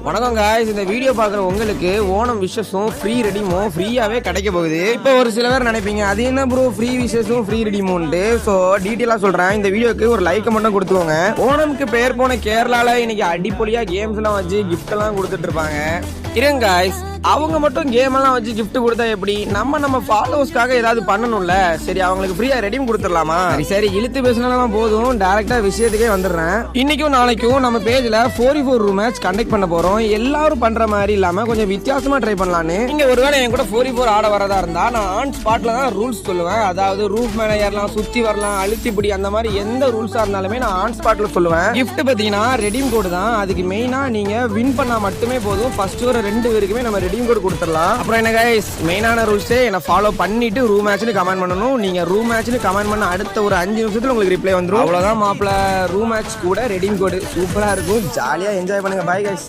வணக்கம் guys, இந்த video பார்க்குற உங்களுக்கு ஓணம் விஷஸும் ஃப்ரீ ரெடிமும் ஃப்ரீயாகவே கிடைக்க போகுது. இப்போ ஒரு சில பேர் நினைப்பீங்க அது என்ன ப்ரோ ஃப்ரீ விஷஸும் ஃப்ரீ ரெடிமுன்ட்டு. ஸோ டீட்டெயிலாக சொல்கிறேன். இந்த வீடியோக்கு ஒரு லைக்கை மட்டும் கொடுத்துக்கோங்க. ஓணம்க்கு பேர் போன கேரளாவில் இன்னைக்கு அடிப்பொலியாக கேம்ஸ்லாம் வச்சு கிஃப்ட்லாம் கொடுத்துட்டு இருப்பாங்க. இருங்க guys, அவங்க மட்டும் கேம் எல்லாம் வச்சு கிஃப்ட் கொடுத்தா எப்படி? நம்ம ஃபாலோவர்ஸ்க்காக ஏதாவது பண்ணணும்ல. சரி, அவங்களுக்கு ஃப்ரீயா ரெடீம் கொடுத்துடலாமா? சரி இழுத்து பேசினாலும் போதும், டைரக்டா விஷயத்துக்கே வந்துடுறேன். இன்னைக்கும் நாளைக்கும் நம்ம பேஜ்ல 4v4 ரூம் மேட்ச் கண்டக்ட் பண்ண போறோம். எல்லாரும் பண்ற மாதிரி இல்லாம கொஞ்சம் வித்தியாசமா ட்ரை பண்ணலான்னு. நீங்க ஒருவேளை என் கூட 4v4 ஆட வரதா இருந்தா நான் ஆன் ஸ்பாட்ல தான் ரூல்ஸ் சொல்லுவேன். அதாவது ரூஃப் மேல ஏறலாம், சுத்தி வரலாம், அழுத்தி பிடி, அந்த மாதிரி எந்த ரூல்ஸா இருந்தாலுமே நான் ஆன் ஸ்பாட்ல சொல்லுவேன். கிஃப்ட் பாத்தீங்கன்னா ரெடீம் கோடு தான். அதுக்கு மெயினா நீங்க வின் பண்ணா மட்டுமே போதும். ஃபர்ஸ்ட் வர 2 பேருக்குமே நம்ம ரெடீம் கோட் கொடுத்துடலாம். அப்புறம் என்ன கைஸ், மெயினான ரூல்ஸே என்ன ஃபாலோ பண்ணிட்டு ரூம் மேட்ச்னு கமெண்ட் பண்ணணும். நீங்க ரூம் மேட்ச்னு கமெண்ட் பண்ண அடுத்த ஒரு 5 நிமிஷத்துல உங்களுக்கு ரிப்ளை வந்துடும். அவ்வளவுதான் மாப்பிள, ரூம் மேட்ச் கூட ரெடீம் கோட் சூப்பரா இருக்கும். ஜாலியா என்ஜாய் பண்ணுங்க. Bye guys.